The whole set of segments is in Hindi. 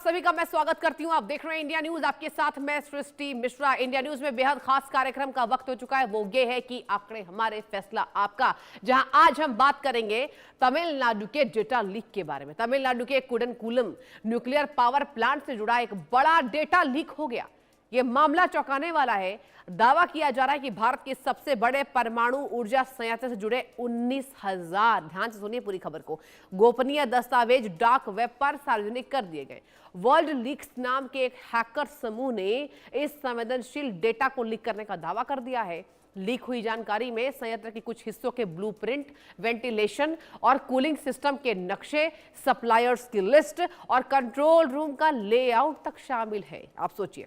सभी का मैं स्वागत करती हूं। आप देख रहे हैं इंडिया न्यूज, आपके साथ मैं सृष्टि मिश्रा। इंडिया न्यूज में बेहद खास कार्यक्रम का वक्त हो चुका है, वो ये है कि आंकड़े हमारे फैसला आपका, जहां आज हम बात करेंगे तमिलनाडु के डेटा लीक के बारे में। तमिलनाडु के कुडनकुलम न्यूक्लियर पावर प्लांट से जुड़ा एक बड़ा डेटा लीक हो गया। यह मामला चौंकाने वाला है। दावा किया जा रहा है कि भारत के सबसे बड़े परमाणु ऊर्जा संयंत्र से जुड़े 19,000, ध्यान से सुनिए पूरी खबर को, गोपनीय दस्तावेज डार्क वेब पर सार्वजनिक कर दिए गए। वर्ल्ड लीक्स नाम के एक हैकर समूह ने इस संवेदनशील डेटा को लीक करने का दावा कर दिया है। लीक हुई जानकारी में संयंत्र के कुछ हिस्सों के ब्लूप्रिंट, वेंटिलेशन और कूलिंग सिस्टम के नक्शे, सप्लायर्स की लिस्ट और कंट्रोल रूम का लेआउट तक शामिल है। आप सोचिए,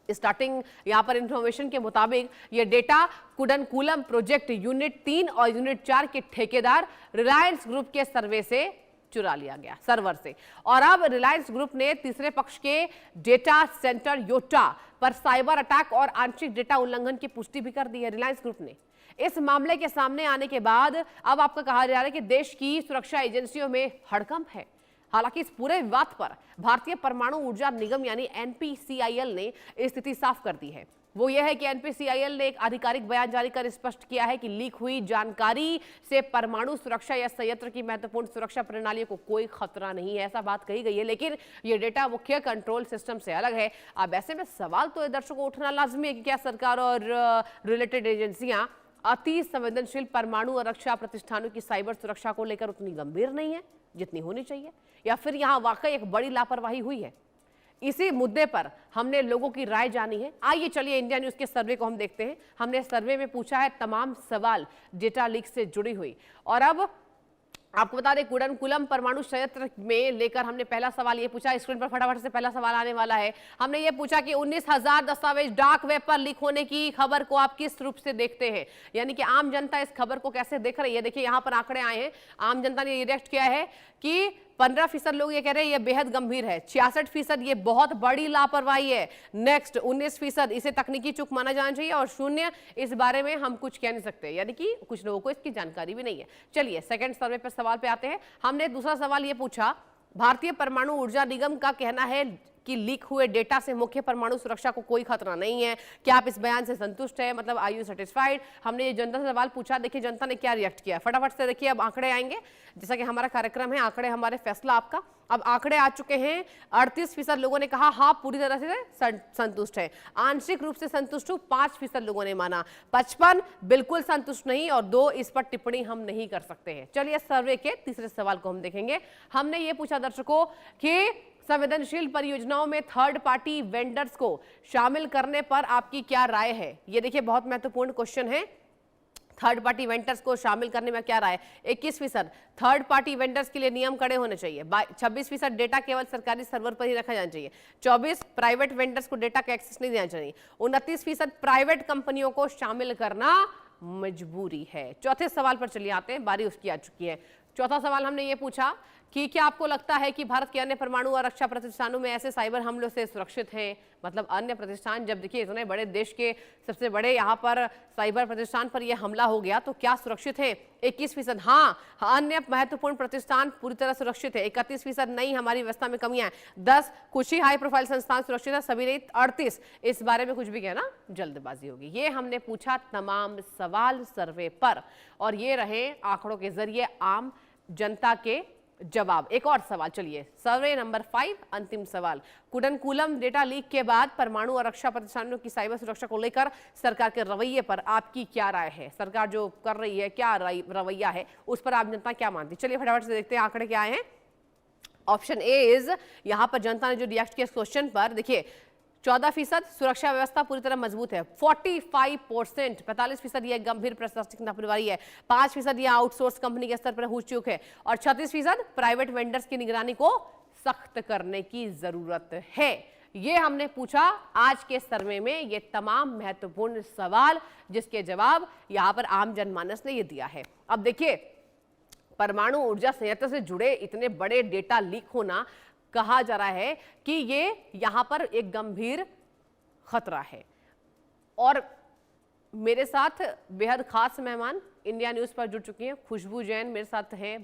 स्टार्टिंग यहां पर इंफॉर्मेशन के मुताबिक यह डेटा कुडनकुलम प्रोजेक्ट यूनिट 3 और यूनिट 4 के ठेकेदार रिलायंस ग्रुप के सर्वे से चुरा लिया गया, सर्वर से। और अब रिलायंस ग्रुप ने तीसरे पक्ष के डेटा सेंटर योटा पर साइबर अटैक और आंशिक डेटा उल्लंघन की पुष्टि भी कर दी है। रिलायंस ग्रुप ने इस मामले के सामने आने के बाद अब आपको कहा जा रहा है कि देश की सुरक्षा एजेंसियों में हड़कंप है। हालांकि इस पूरे विवाद पर भारतीय परमाणु ऊर्जा निगम यानी एनपीसीआईएल ने स्थिति साफ कर दी है। वो यह है कि एनपीसीआईएल ने एक आधिकारिक बयान जारी कर स्पष्ट किया है कि लीक हुई जानकारी से परमाणु सुरक्षा या संयंत्र की महत्वपूर्ण सुरक्षा प्रणालियों को कोई खतरा नहीं है, ऐसा बात कही गई है। लेकिन ये डेटा मुख्य कंट्रोल सिस्टम से अलग है। अब ऐसे में सवाल तो दर्शकों उठना लाजमी है कि क्या सरकार और रिलेटेड एजेंसियां अति संवेदनशील परमाणु और रक्षा प्रतिष्ठानों की साइबर सुरक्षा को लेकर उतनी गंभीर नहीं है जितनी होनी चाहिए, या फिर यहां वाकई एक बड़ी लापरवाही हुई है। इसी मुद्दे पर हमने लोगों की राय जानी है। आइए चलिए इंडिया न्यूज के सर्वे को हम देखते हैं। हमने सर्वे में पूछा है तमाम सवाल डेटा लीक से जुड़ी हुई, और अब आपको बता दें कुडनकुलम परमाणु संयंत्र में लेकर हमने पहला सवाल ये पूछा। स्क्रीन पर फटाफट से पहला सवाल आने वाला है। हमने ये पूछा कि 19,000 दस्तावेज डार्क वेब पर लीक होने की खबर को आप किस रूप से देखते हैं, यानी कि आम जनता इस खबर को कैसे देख रही है। देखिए यहाँ पर आंकड़े आए हैं। आम जनता ने ये रिएक्ट किया है कि 15% लोग ये कह रहे हैं ये बेहद गंभीर है, 66% ये बहुत बड़ी लापरवाही है, नेक्स्ट 19% इसे तकनीकी चूक माना जाना चाहिए, और 0 इस बारे में हम कुछ कह नहीं सकते, यानी कि कुछ लोगों को इसकी जानकारी भी नहीं है। चलिए सेकंड सर्वे पर सवाल पे आते हैं। हमने दूसरा सवाल ये पूछा, भारतीय परमाणु ऊर्जा निगम का कहना है कि लीक हुए डेटा से मुख्य परमाणु सुरक्षा को कोई खतरा नहीं है, क्या आप इस बयान से संतुष्ट हैं, मतलब आर यू सेटिस्फाइड। हमने ये जनता से सवाल पूछा, देखिए जनता ने क्या रिएक्ट किया। फटाफट से देखिए, अब आंकड़े आएंगे। जैसा कि हमारा कार्यक्रम है आंकड़े हमारे फैसला आपका। अब आंकड़े आ चुके हैं। 38% लोगों ने कहा हाँ पूरी तरह से संतुष्ट है, आंशिक रूप से संतुष्ट हूं 5% लोगों ने माना, 55 बिल्कुल संतुष्ट नहीं, और 2 इस पर टिप्पणी हम नहीं कर सकते हैं। चलिए सर्वे के तीसरे सवाल को हम देखेंगे। हमने ये पूछा दर्शकों कि संवेदनशील परियोजनाओं में थर्ड पार्टी वेंडर्स को शामिल करने पर आपकी क्या राय है। ये देखिए बहुत महत्वपूर्ण क्वेश्चन है। थर्ड पार्टी वेंडर्स को शामिल करने में क्या राय। 21% थर्ड पार्टी वेंडर्स के लिए नियम कड़े होने चाहिए। 26% डेटा केवल सरकारी सर्वर पर ही रखा जाना चाहिए। 24 प्राइवेट वेंडर्स को डेटा का एक्सेस नहीं देना चाहिए। 29% प्राइवेट कंपनियों को शामिल करना मजबूरी है। चौथे सवाल पर चलिए आते हैं, बारी उसकी आ चुकी है। चौथा सवाल हमने ये पूछा कि क्या आपको लगता है कि भारत के अन्य परमाणु और रक्षा प्रतिष्ठानों में ऐसे साइबर हमलों से सुरक्षित हैं, मतलब अन्य प्रतिष्ठान, जब देखिए इतने बड़े देश के सबसे बड़े यहाँ पर साइबर प्रतिष्ठान पर यह हमला हो गया तो क्या सुरक्षित है। 21% हाँ, अन्य महत्वपूर्ण प्रतिष्ठान पूरी तरह सुरक्षित है। 31% नहीं, हमारी व्यवस्था में कमियां हैं। 10 कुछ ही हाई प्रोफाइल संस्थान सुरक्षित है, सभी नहीं। 38 इस बारे में कुछ भी कहना जल्दबाजी होगी। ये हमने पूछा तमाम सवाल सर्वे पर, और ये रहे आंकड़ों के जरिए आम जनता के जवाब। एक और सवाल, चलिए सर्वे नंबर 5, अंतिम सवाल। कुडनकुलम डेटा लीक के बाद परमाणु और रक्षा प्रतिष्ठानों की साइबर सुरक्षा को लेकर सरकार के रवैये पर आपकी क्या राय है। सरकार जो कर रही है क्या रवैया है, उस पर आप जनता क्या मानती है। चलिए फटाफट से देखते हैं आंकड़े क्या आए हैं। ऑप्शन ए इज, यहां पर जनता ने जो रिएक्ट किया इस क्वेश्चन पर, देखिए 14% सुरक्षा व्यवस्था पूरी तरह मजबूत है। 45%, 45% यह गंभीर प्रशासनिक लापरवाही है। 5% यह आउटसोर्स कंपनी के स्तर पर हो चुक है, और 36% प्राइवेट वेंडर्स की निगरानी को सख्त करने की जरूरत है। ये हमने पूछा आज के सर्वे में ये तमाम महत्वपूर्ण सवाल, जिसके जवाब यहां पर आम जनमानस ने ये दिया है। अब देखिए परमाणु ऊर्जा संयंत्र से जुड़े इतने बड़े डेटा लीक होना, कहा जा रहा है कि ये यहां पर एक गंभीर खतरा है। और मेरे साथ बेहद खास मेहमान इंडिया न्यूज पर जुड़ चुकी हैं। खुशबू जैन मेरे साथ हैं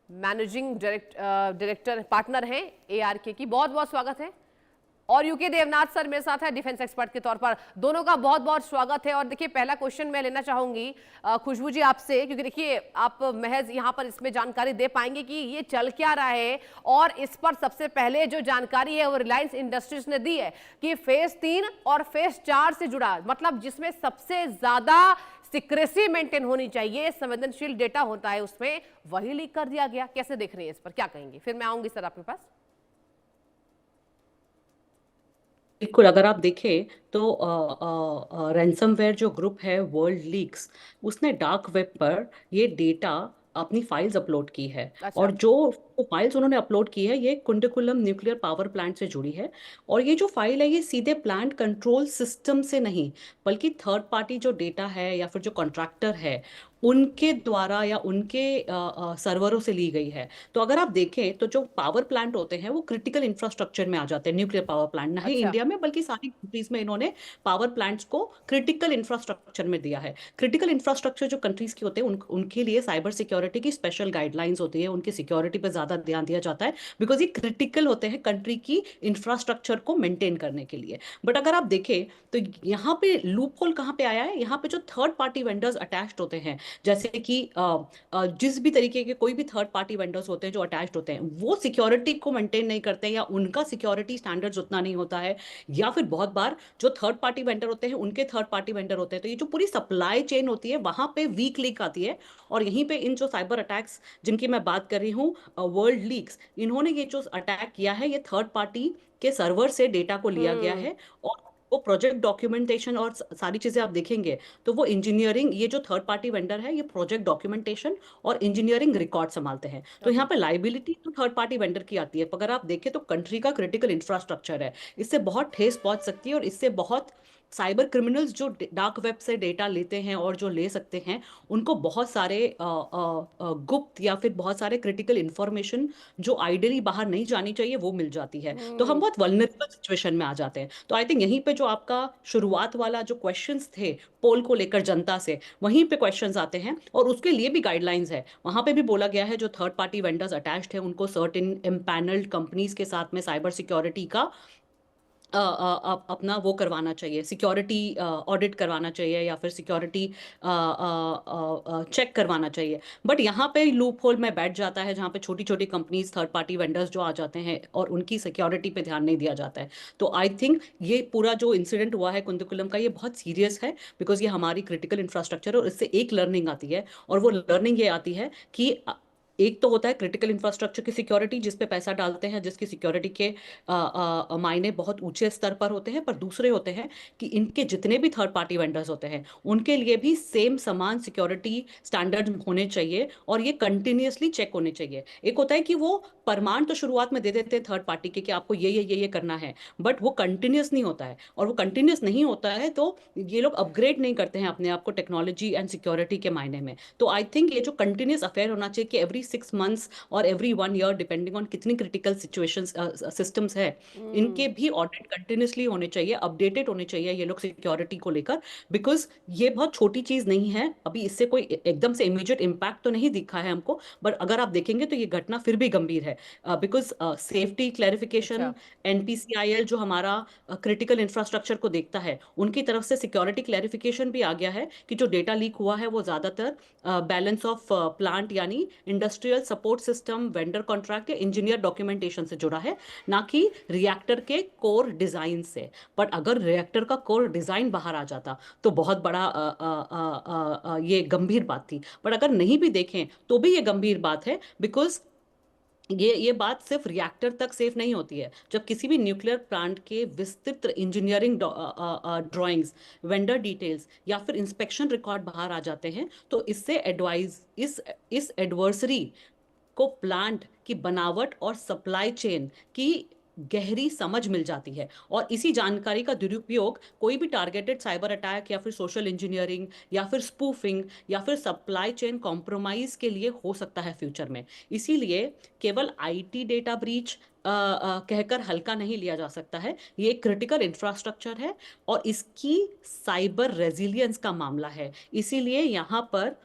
मैनेजिंग डायरेक्टर पार्टनर हैं ARK की। बहुत बहुत स्वागत है। और यूके देवनाथ सर मेरे साथ है डिफेंस एक्सपर्ट के तौर पर। दोनों का बहुत बहुत स्वागत है। और देखिए पहला क्वेश्चन मैं लेना चाहूंगी खुशबू जी आपसे, क्योंकि देखिए आप महज यहां पर इसमें जानकारी दे पाएंगे कि ये चल क्या रहा है। और इस पर सबसे पहले जो जानकारी है वो रिलायंस इंडस्ट्रीज ने दी है कि फेज 3 और फेज 4 से जुड़ा, मतलब जिसमें सबसे ज्यादा सिक्रेसी मेंटेन होनी चाहिए, संवेदनशील डेटा होता है उसमें, वही लीक कर दिया गया। कैसे देख रहे हैं इस पर, क्या कहेंगे? फिर मैं आऊंगी सर आपके पास। बिल्कुल, अगर आप देखें तो रैंसमवेयर जो ग्रुप है वर्ल्ड लीक्स, उसने डार्क वेब पर ये डेटा अपनी फाइल्स अपलोड की है। अच्छा। और जो फाइल्स उन्होंने अपलोड की है ये कुंडकुलम न्यूक्लियर पावर प्लांट से जुड़ी है। और ये जो फाइल है ये सीधे प्लांट कंट्रोल सिस्टम से नहीं, बल्कि थर्ड पार्टी जो डेटा है या फिर जो कॉन्ट्रैक्टर है उनके द्वारा या उनके सर्वरों से ली गई है। तो अगर आप देखें तो जो पावर प्लांट होते हैं वो क्रिटिकल इंफ्रास्ट्रक्चर में आ जाते हैं। न्यूक्लियर पावर प्लांट, ना ही अच्छा। इंडिया में बल्कि सारी कंट्रीज में इन्होंने पावर प्लांट्स को क्रिटिकल इंफ्रास्ट्रक्चर में दिया है। क्रिटिकल इंफ्रास्ट्रक्चर जो कंट्रीज के होते हैं उनके लिए साइबर सिक्योरिटी की स्पेशल गाइडलाइंस होती है, उनकी सिक्योरिटी पर ज्यादा ध्यान दिया जाता है, बिकॉज ये क्रिटिकल होते हैं कंट्री की इंफ्रास्ट्रक्चर को मेंटेन करने के लिए। बट अगर आप देखें तो यहाँ पे लूप होल कहाँ पे आया है, यहाँ पे जो थर्ड पार्टी वेंडर्स अटैच्ड होते हैं, जैसे कि जिस भी तरीके के कोई भी थर्ड पार्टी वेंडर्स होते हैं जो अटैच्ड होते हैं, वो सिक्योरिटी को मेंटेन नहीं करते हैं या उनका सिक्योरिटी स्टैंडर्ड्स उतना नहीं होता है। या फिर बहुत बार जो थर्ड पार्टी वेंडर होते हैं उनके थर्ड पार्टी वेंडर होते हैं, तो ये जो पूरी सप्लाई चेन होती है वहां पे वीक लिंक आती है। और यहीं पे इन जो साइबर अटैक्स जिनकी मैं बात कर रही हूँ, वर्ल्ड लीक्स, इन्होंने ये जो अटैक किया है ये थर्ड पार्टी के सर्वर से डेटा को लिया गया हम्म। है। और वो प्रोजेक्ट डॉक्यूमेंटेशन और सारी चीजें आप देखेंगे तो वो इंजीनियरिंग, ये जो थर्ड पार्टी वेंडर है ये प्रोजेक्ट डॉक्यूमेंटेशन और इंजीनियरिंग रिकॉर्ड संभालते हैं। तो ओके। यहाँ पे लाइबिलिटी तो थर्ड पार्टी वेंडर की आती है, पर अगर आप देखें तो कंट्री का क्रिटिकल इंफ्रास्ट्रक्चर है, इससे बहुत ठेस पहुंच सकती है। और इससे बहुत साइबर क्रिमिनल्स जो डार्क वेब से डेटा लेते हैं और जो ले सकते हैं, उनको बहुत सारे गुप्त या फिर बहुत सारे क्रिटिकल इंफॉर्मेशन जो आइडियली बाहर नहीं जानी चाहिए वो मिल जाती है। तो हम हम्म। बहुत वल्नरेबल सिचुएशन में आ जाते हैं। तो आई थिंक यहीं पे जो आपका शुरुआत वाला जो क्वेश्चंस थे पोल को लेकर जनता से, वहीं पे क्वेश्चंस आते हैं और उसके लिए भी गाइडलाइंस है। वहां पे भी बोला गया है जो थर्ड पार्टी वेंडर्स अटैच्ड है उनको सर्टेन एम्पैनल्ड कंपनीज के साथ में साइबर सिक्योरिटी का अपना वो करवाना चाहिए, सिक्योरिटी ऑडिट करवाना चाहिए या फिर सिक्योरिटी चेक करवाना चाहिए। बट यहाँ पे लूप होल में बैठ जाता है जहाँ पे छोटी छोटी कंपनीज थर्ड पार्टी वेंडर्स जो आ जाते हैं और उनकी सिक्योरिटी पे ध्यान नहीं दिया जाता है। तो आई थिंक ये पूरा जो इंसिडेंट हुआ है कुंदकुलम का ये बहुत सीरियस है, बिकॉज ये हमारी क्रिटिकल इंफ्रास्ट्रक्चर है और इससे एक लर्निंग आती है। और वो लर्निंग ये आती है कि एक तो होता है क्रिटिकल इंफ्रास्ट्रक्चर की सिक्योरिटी जिस पे पैसा डालते हैं, जिसकी सिक्योरिटी के मायने बहुत ऊंचे स्तर पर होते हैं, पर दूसरे होते हैं कि इनके जितने भी थर्ड पार्टी वेंडर्स होते हैं उनके लिए भी सेम समान सिक्योरिटी स्टैंडर्ड होने चाहिए और ये कंटिन्यूअसली चेक होने चाहिए। एक होता है कि वो प्रमाण तो शुरुआत में दे देते हैं थर्ड पार्टी के कि आपको ये करना है, बट वो कंटिन्यूअस नहीं होता है। और वो कंटिन्यूअस नहीं होता है तो ये लोग अपग्रेड नहीं करते हैं अपने आप को टेक्नोलॉजी एंड सिक्योरिटी के मायने में। तो आई थिंक ये जो कंटिन्यूअस अफेयर होना चाहिए कि एवरी 6 मंथ्स और एवरी 1 ईयर डिपेंडिंग ऑन कितनी क्रिटिकल सिचुएशन सिस्टम्स है, हम्म। इनके भी ऑडिट कंटिन्यूसली होने चाहिए, अपडेटेड होने चाहिए ये लोग सिक्योरिटी को लेकर। बिकॉज ये बहुत छोटी चीज नहीं है, अभी इससे कोई एकदम से इमीडिएट इम्पैक्ट तो नहीं दिखा है हमको, बट अगर आप देखेंगे तो ये घटना फिर भी गंभीर है। बिकॉज सेफ्टी अच्छा। क्लैरिफिकेशन, NPCIL जो हमारा क्रिटिकल इंफ्रास्ट्रक्चर को देखता है उनकी तरफ से सिक्योरिटी क्लैरिफिकेशन भी आ गया है कि जो डेटा लीक हुआ है वो ज्यादातर बैलेंस ऑफ प्लांट यानी industrial support system, vendor contract या इंजीनियर डॉक्यूमेंटेशन से जुड़ा है, ना कि रिएक्टर के कोर डिजाइन से। बट अगर रिएक्टर का कोर डिजाइन बाहर आ जाता तो बहुत बड़ा ये गंभीर बात थी। बट अगर नहीं भी देखें तो भी ये गंभीर बात है, बिकॉज ये बात सिर्फ रिएक्टर तक सेफ नहीं होती है। जब किसी भी न्यूक्लियर प्लांट के विस्तृत इंजीनियरिंग ड्राइंग्स, वेंडर डिटेल्स या फिर इंस्पेक्शन रिकॉर्ड बाहर आ जाते हैं तो इससे एडवाइज इस एडवर्सरी को प्लांट की बनावट और सप्लाई चेन की गहरी समझ मिल जाती है। और इसी जानकारी का दुरुपयोग कोई भी टारगेटेड साइबर अटैक या फिर सोशल इंजीनियरिंग या फिर स्पूफिंग या फिर सप्लाई चेन कॉम्प्रोमाइज के लिए हो सकता है फ्यूचर में। इसीलिए केवल IT डेटा ब्रीच कहकर हल्का नहीं लिया जा सकता है। ये एक क्रिटिकल इंफ्रास्ट्रक्चर है और इसकी साइबर रेजिलियंस का मामला है। इसीलिए यहाँ पर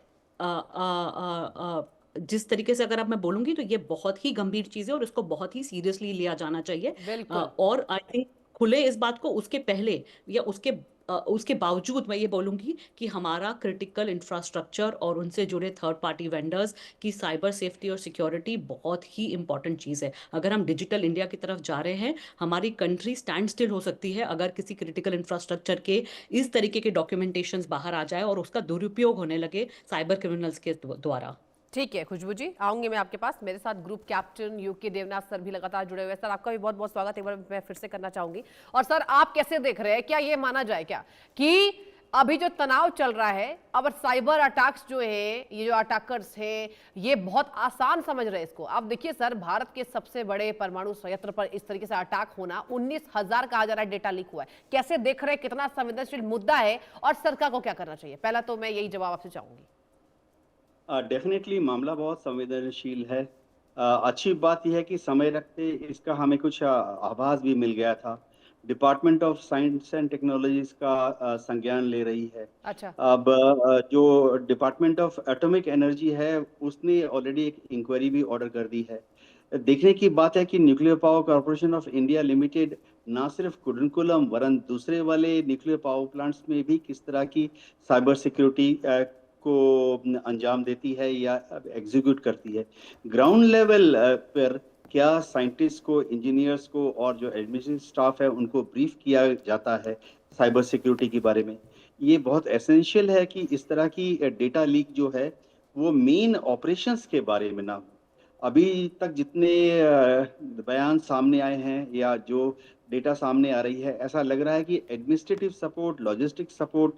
जिस तरीके से अगर अब मैं बोलूंगी तो ये बहुत ही गंभीर चीज है और इसको बहुत ही सीरियसली लिया जाना चाहिए। बिल्कुल। और आई थिंक खुले इस बात को उसके पहले या उसके बावजूद मैं ये बोलूंगी कि हमारा क्रिटिकल इंफ्रास्ट्रक्चर और उनसे जुड़े थर्ड पार्टी वेंडर्स की साइबर सेफ्टी और सिक्योरिटी बहुत ही इंपॉर्टेंट चीज़ है। अगर हम डिजिटल इंडिया की तरफ जा रहे हैं, हमारी कंट्री स्टैंड स्टिल हो सकती है अगर किसी क्रिटिकल इंफ्रास्ट्रक्चर के इस तरीके के डॉक्यूमेंटेशंस बाहर आ जाए और उसका दुरुपयोग होने लगे साइबर क्रिमिनल्स के द्वारा। ठीक है खुशबू जी, आऊंगी मैं आपके पास। मेरे साथ group captain UK Devnath sir भी लगातार जुड़े हुए हैं। सर आपका भी बहुत बहुत स्वागत एक बार मैं फिर से करना चाहूंगी। और सर आप कैसे देख रहे हैं, क्या ये माना जाए क्या कि अभी जो तनाव चल रहा है, अब साइबर अटैक्स जो है, ये जो अटैकर्स हैं ये बहुत आसान समझ रहे हैं इसको। आप देखिए सर, भारत के सबसे बड़े परमाणु संयंत्र पर इस तरीके से अटैक होना, 19,000 कहा जा रहा है डेटा लीक हुआ है। कैसे देख रहे हैं, कितना संवेदनशील मुद्दा है और सरकार को क्या करना चाहिए? पहला तो मैं यही जवाब आपसे चाहूंगी। डेफिनेटली मामला बहुत संवेदनशील है। अच्छी बात यह है कि समय रखते इसका हमें कुछ आभास भी मिल गया था। Department of science and technologies का संज्ञान ले रही है। अच्छा। अब जो डिपार्टमेंट ऑफ एटॉमिक एनर्जी है उसने ऑलरेडी एक इंक्वायरी भी ऑर्डर कर दी है। देखने की बात है कि nuclear power corporation of India limited ना सिर्फ कुडनकुलम वरन दूसरे वाले न्यूक्लियर पावर प्लांट्स में भी किस तरह की साइबर सिक्योरिटी को अंजाम देती है या एग्जीक्यूट करती है। ग्राउंड लेवल पर क्या साइंटिस्ट को, इंजीनियर्स को और जो एडमिनिस्ट्रेटिव स्टाफ है उनको ब्रीफ किया जाता है साइबर सिक्योरिटी के बारे में। ये बहुत एसेंशियल है कि इस तरह की डेटा लीक जो है वो मेन ऑपरेशंस के बारे में ना हो। अभी तक जितने बयान सामने आए हैं या जो डेटा सामने आ रही है, ऐसा लग रहा है कि administrative support, logistic support,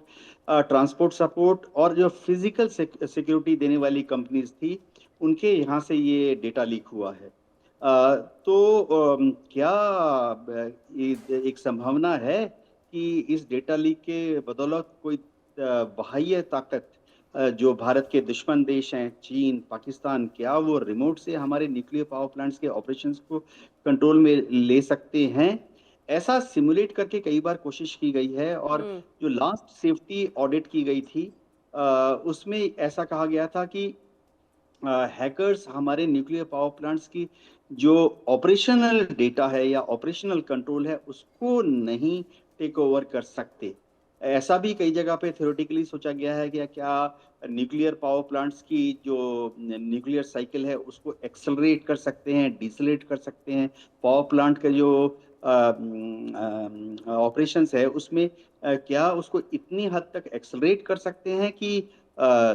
transport support और जो फिजिकल सिक्योरिटी देने वाली कंपनीज थी उनके यहाँ से ये डेटा लीक हुआ है। तो क्या एक संभावना है कि इस डेटा लीक के बदौलत कोई बाह्य ताकत जो भारत के दुश्मन देश हैं, चीन, पाकिस्तान, क्या वो रिमोट से हमारे न्यूक्लियर पावर प्लांट्स के ऑपरेशंस को कंट्रोल में ले सकते हैं? ऐसा सिमुलेट करके कई बार कोशिश की गई है और जो लास्ट सेफ्टी ऑडिट की गई थी उसमें ऐसा कहा गया था कि हैकर्स हमारे न्यूक्लियर पावर प्लांट्स की जो ऑपरेशनल डेटा है या ऑपरेशनल कंट्रोल है उसको नहीं टेक ओवर कर सकते। ऐसा भी कई जगह पे थ्योरेटिकली सोचा गया है कि क्या न्यूक्लियर पावर प्लांट्स की जो न्यूक्लियर साइकिल है उसको एक्सेलरेट कर सकते हैं, डिसलेट कर सकते हैं। पावर प्लांट के जो ऑपरेशंस है उसमें क्या उसको इतनी हद तक एक्सेलरेट कर सकते हैं कि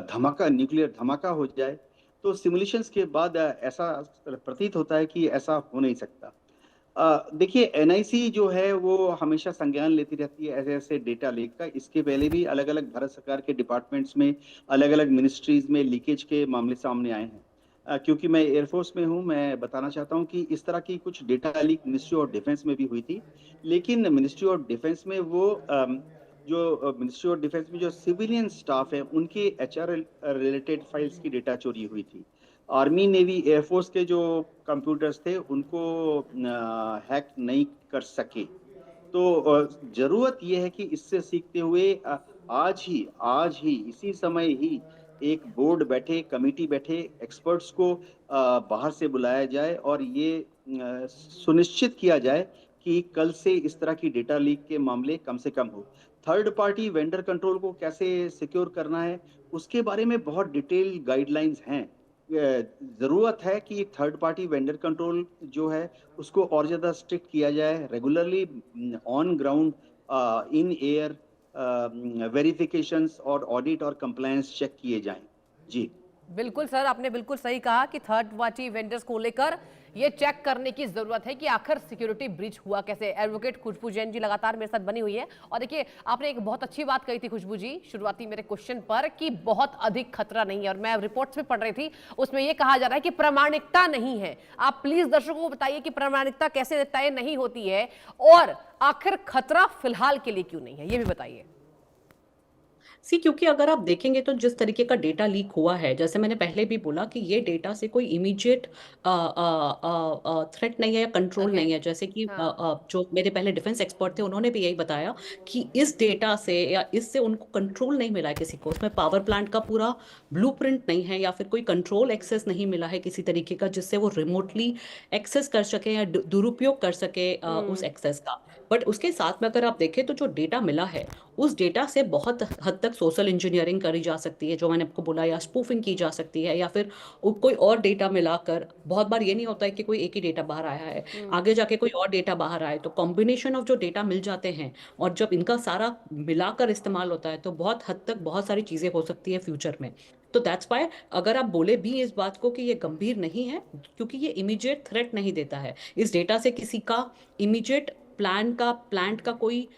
धमाका, न्यूक्लियर धमाका हो जाए। तो सिमुलेशंस के बाद ऐसा प्रतीत होता है कि ऐसा हो नहीं सकता। देखिए एनआईसी जो है वो हमेशा संज्ञान लेती रहती है ऐसे ऐसे डेटा लीक का। इसके पहले भी अलग अलग भारत सरकार के डिपार्टमेंट्स में, अलग अलग मिनिस्ट्रीज में लीकेज के मामले सामने आए हैं। क्योंकि मैं एयरफोर्स में हूं, मैं बताना चाहता हूं कि इस तरह की कुछ data leak ministry of defence में भी हुई थी। लेकिन मिनिस्ट्री ऑफ डिफेंस में वो जो मिनिस्ट्री ऑफ डिफेंस में जो सिविलियन स्टाफ है उनके एचआर रिलेटेड फाइल्स की डेटा चोरी हुई थी। आर्मी, नेवी, एयरफोर्स के जो कंप्यूटर्स थे उनको हैक नहीं कर सके। तो जरूरत यह है कि इससे सीखते हुए आज ही इसी समय ही एक बोर्ड बैठे, कमेटी बैठे, एक्सपर्ट्स को बाहर से बुलाया जाए और ये सुनिश्चित किया जाए कि कल से इस तरह की डेटा लीक के मामले कम से कम हो। थर्ड पार्टी वेंडर कंट्रोल को कैसे सिक्योर करना है उसके बारे में बहुत डिटेल गाइडलाइंस हैं। जरूरत है कि थर्ड पार्टी वेंडर कंट्रोल जो है उसको और ज्यादा स्ट्रिक्ट किया जाए। Regularly on ground, in air verifications और ऑडिट और कंप्लायंस चेक किए जाएं। जी बिल्कुल सर, आपने बिल्कुल सही कहा कि थर्ड पार्टी वेंडर्स को लेकर ये चेक करने की जरूरत है कि आखिर सिक्योरिटी ब्रीच हुआ कैसे। एडवोकेट खुशबू जैन जी लगातार मेरे साथ बनी हुई है। और देखिए आपने एक बहुत अच्छी बात कही थी खुशबू जी शुरुआती मेरे क्वेश्चन पर कि बहुत अधिक खतरा नहीं है, और मैं रिपोर्ट्स में पढ़ रही थी उसमें यह कहा जा रहा है कि प्रामाणिकता नहीं है। आप प्लीज दर्शकों को बताइए कि प्रामाणिकता कैसे तय नहीं होती है और आखिर खतरा फिलहाल के लिए क्यों नहीं है, ये भी बताइए। सी, क्योंकि अगर आप देखेंगे तो जिस तरीके का डेटा लीक हुआ है, जैसे मैंने पहले भी बोला कि ये डेटा से कोई इमीडिएट थ्रेट नहीं है या कंट्रोल ओके। नहीं है। जैसे कि हाँ। जो मेरे पहले डिफेंस एक्सपर्ट थे उन्होंने भी यही बताया कि इस डेटा से या इससे उनको कंट्रोल नहीं मिला है किसी को, उसमें पावर प्लांट का पूरा ब्लूप्रिंट नहीं है या फिर कोई कंट्रोल एक्सेस नहीं मिला है किसी तरीके का जिससे वो रिमोटली एक्सेस कर सके या दुरुपयोग कर सके उस हम्म। एक्सेस का। बट उसके साथ में अगर आप देखें तो जो डेटा मिला है उस डेटा से बहुत हद तक सोशल इंजीनियरिंग करी जा सकती है, जो मैंने आपको बोला, या स्पूफिंग की जा सकती है, या फिर कोई और डेटा मिलाकर। बहुत बार ये नहीं होता है कि कोई एक ही डेटा बाहर आया है, हम्म। आगे जाके कोई और डेटा बाहर आए, तो कॉम्बिनेशन ऑफ जो डेटा मिल जाते हैं और जब इनका सारा मिलाकर इस्तेमाल होता है तो बहुत हद तक बहुत सारी चीजें हो सकती है फ्यूचर में। तो दैट्स वाई अगर आप बोले भी इस बात को कि ये गंभीर नहीं है, क्योंकि ये इमीडिएट थ्रेट नहीं देता है। इस डेटा से किसी का इमीडिएट प्लांट का कोई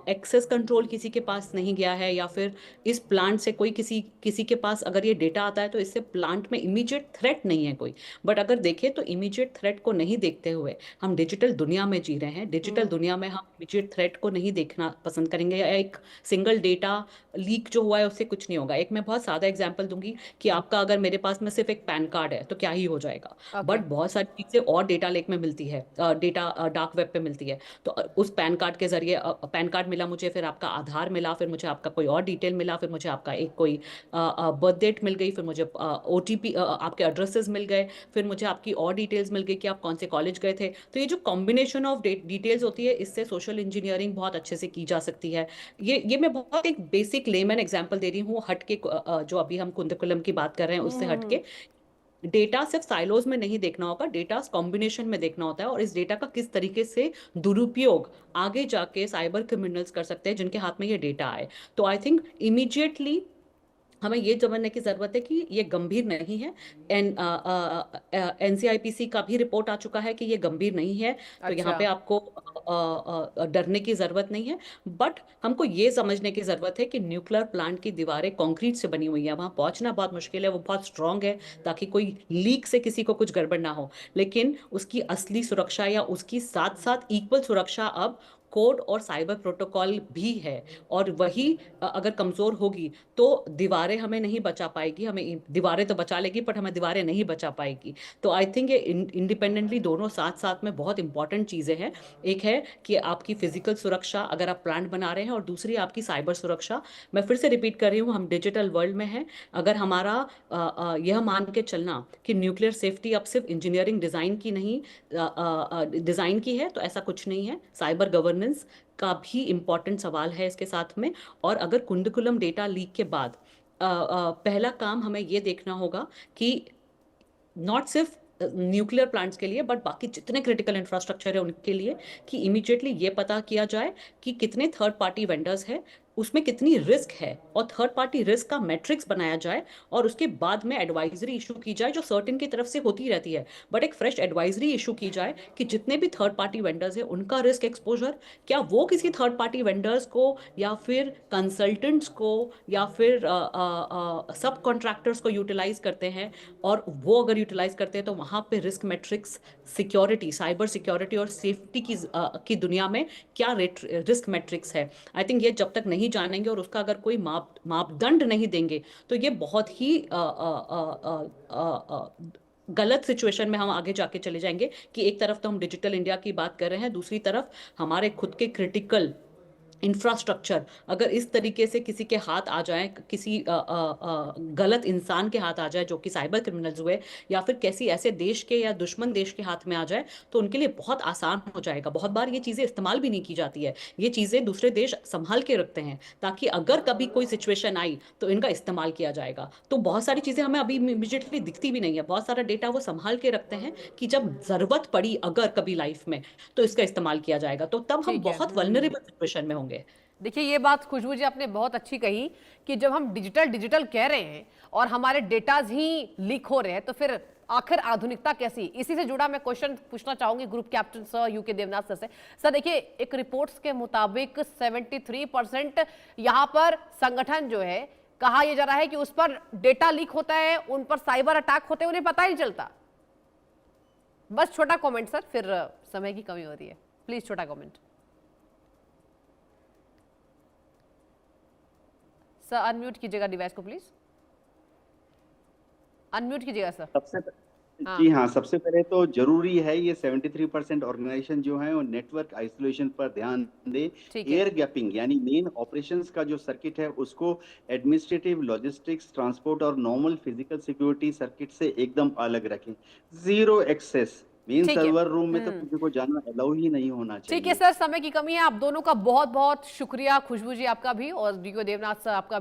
एक्सेस कंट्रोल किसी के पास नहीं गया है, या फिर इस प्लांट से कोई किसी किसी के पास अगर ये डेटा आता है तो इससे प्लांट में इमीडिएट थ्रेट नहीं है कोई। बट अगर देखें तो इमीडिएट थ्रेट को नहीं देखते हुए हम डिजिटल दुनिया में जी रहे हैं। डिजिटल हम्म। दुनिया में हम इमीडिएट थ्रेट को नहीं देखना पसंद करेंगे, या एक सिंगल डेटा लीक जो हुआ है उससे कुछ नहीं होगा। एक मैं बहुत सादा एग्जांपल दूंगी कि आपका अगर मेरे पास में सिर्फ एक पैन कार्ड है तो क्या ही हो जाएगा। ओके। बट बहुत सारी चीजें और डेटा लेक में मिलती है, डेटा डार्क वेब पे मिलती है। तो उस पैन कार्ड के जरिए पैन कार्ड मिला मुझे, फिर आपका आधार मिला, फिर मुझे आपका कोई और डिटेल मिला, फिर मुझे आपका एक कोई बर्थ डेट मिल गई, फिर मुझे ओटीपी आपके एड्रेसेस मिल गए, फिर मुझे आपकी और डिटेल्स मिल गई कि आप कौन से कॉलेज गए थे। तो ये जो कॉम्बिनेशन ऑफ डिटेल्स होती है इससे सोशल इंजीनियरिंग बहुत अच्छे से की जा सकती है। ये मैं बहुत एक बेसिक लेमन एग्जांपल दे रही हूँ, हट के जो अभी हम कुंदकुलम की बात कर रहे हैं उससे हट हम्म। के। डेटा सिर्फ साइलोज में नहीं देखना होगा, डेटा कॉम्बिनेशन में देखना होता है, और इस डेटा का किस तरीके से दुरुपयोग आगे जाके साइबर क्रिमिनल्स कर सकते हैं जिनके हाथ में ये डेटा आए। तो आई थिंक इमीडिएटली हमें ये समझने की जरूरत है कि ये गंभीर नहीं है। एन एनसीआईपीसी का भी रिपोर्ट आ चुका है कि ये गंभीर नहीं है। तो यहाँ अच्छा। पे आपको डरने की जरूरत नहीं है। बट हमको ये समझने की जरूरत है कि न्यूक्लियर प्लांट की दीवारें कंक्रीट से बनी हुई है, वहां पहुंचना बहुत मुश्किल है, वो बहुत स्ट्रांग है ताकि कोई लीक से किसी को कुछ गड़बड़ ना हो। लेकिन उसकी असली सुरक्षा या उसकी साथ साथ इक्वल सुरक्षा अब कोड और साइबर प्रोटोकॉल भी है। और वही अगर कमजोर होगी तो दीवारें हमें नहीं बचा पाएगी, हमें दीवारें तो बचा लेगी बट हमें दीवारें नहीं बचा पाएगी। तो आई थिंक ये इंडिपेंडेंटली दोनों साथ साथ में बहुत इंपॉर्टेंट चीजें हैं। एक है कि आपकी फिजिकल सुरक्षा अगर आप प्लांट बना रहे हैं, और दूसरी आपकी साइबर सुरक्षा। मैं फिर से रिपीट कर रही हूँ, हम डिजिटल वर्ल्ड में हैं। अगर हमारा यह मान के चलना कि न्यूक्लियर सेफ्टी अब सिर्फ इंजीनियरिंग डिजाइन की नहीं, डिजाइन की है, तो ऐसा कुछ नहीं है। साइबर गवर्नेंस का भी इम्पोर्टेंट सवाल है इसके साथ में। और अगर कुंडकुलम डेटा लीक के बाद पहला काम हमें ये देखना होगा कि नॉट सिर्फ न्यूक्लियर प्लांट्स के लिए बट बाकी जितने क्रिटिकल इंफ्रास्ट्रक्चर है उनके लिए, कि इमीडिएटली ये पता किया जाए कि कितने थर्ड पार्टी वेंडर्स हैं, उसमें कितनी रिस्क है, और थर्ड पार्टी रिस्क का मैट्रिक्स बनाया जाए। और उसके बाद में एडवाइजरी इशू की जाए, जो सर्टेन की तरफ से होती रहती है, बट एक फ्रेश एडवाइजरी इशू की जाए कि जितने भी थर्ड पार्टी वेंडर्स हैं उनका रिस्क एक्सपोजर, क्या वो किसी थर्ड पार्टी वेंडर्स को या फिर कंसल्टेंट्स को या फिर सब कॉन्ट्रैक्टर्स को यूटिलाइज करते हैं, और वो अगर यूटिलाइज करते हैं तो वहां पे risk matrix, security, cyber security और सेफ्टी की दुनिया में क्या रिस्क मैट्रिक्स है। आई थिंक ये जब तक नहीं जानेंगे और उसका अगर कोई मापदंड नहीं देंगे तो ये बहुत ही गलत सिचुएशन में हम आगे जाके चले जाएंगे कि एक तरफ तो हम डिजिटल इंडिया की बात कर रहे हैं, दूसरी तरफ हमारे खुद के क्रिटिकल इंफ्रास्ट्रक्चर अगर इस तरीके से किसी के हाथ आ जाए, किसी गलत इंसान के हाथ आ जाए जो कि साइबर क्रिमिनल्स हुए, या फिर किसी ऐसे देश के या दुश्मन देश के हाथ में आ जाए, तो उनके लिए बहुत आसान हो जाएगा। बहुत बार ये चीज़ें इस्तेमाल भी नहीं की जाती है, ये चीज़ें दूसरे देश संभाल के रखते हैं ताकि अगर कभी कोई सिचुएशन आई तो इनका इस्तेमाल किया जाएगा। तो बहुत सारी चीज़ें हमें अभी इमीडिएटली दिखती भी नहीं है, बहुत सारा डेटा वो संभाल के रखते हैं कि जब ज़रूरत पड़ी अगर कभी लाइफ में तो इसका इस्तेमाल किया जाएगा, तो तब हम ठीक है। बहुत वल्नरेबल सिचुएशन में होंगे। देखिए, ये बात खुशबू जी आपने बहुत अच्छी कही कि जब हम डिजिटल डिजिटल कह रहे हैं और हमारे डेटाज ही लीक हो रहे हैं तो फिर आखिर आधुनिकता कैसी। इसी से जुड़ा मैं क्वेश्चन पूछना चाहूंगी group captain sir UK Devnath sir से। सर देखिए, एक रिपोर्ट्स के मुताबिक 73% यहाँ पर संगठन जो है, कहा यह जा रहा है कि उस पर डेटा लीक होता है, उन पर साइबर अटैक होते हैं, उन्हें पता ही नहीं चलता। बस छोटा कमेंट सर, फिर समय की कमी हो रही है, प्लीज छोटा कमेंट। सर अनम्यूट कीजिएगा डिवाइस को प्लीज, अनम्यूट कीजिएगा सर। हाँ। जी हाँ, सबसे पहले तो जरूरी है ये 73% ऑर्गेनाइजेशन जो है वो नेटवर्क आइसोलेशन पर ध्यान दे। ठीक है। एयर गैपिंग यानी मेन ऑपरेशंस का जो सर्किट है उसको एडमिनिस्ट्रेटिव, लॉजिस्टिक्स, ट्रांसपोर्ट और नॉर्मल फिजिकल सिक्योरिटी सर्किट से एकदम अलग रखें। जीरो एक्सेस, मेन ठीक है। सर्वर रूम में तो किसी को जाना अलाउ ही नहीं होना ठीक है चाहिए। सर, समय की कमी है, आप दोनों का बहुत बहुत शुक्रिया, खुशबू जी आपका भी और डीओ देवनाथ सर आपका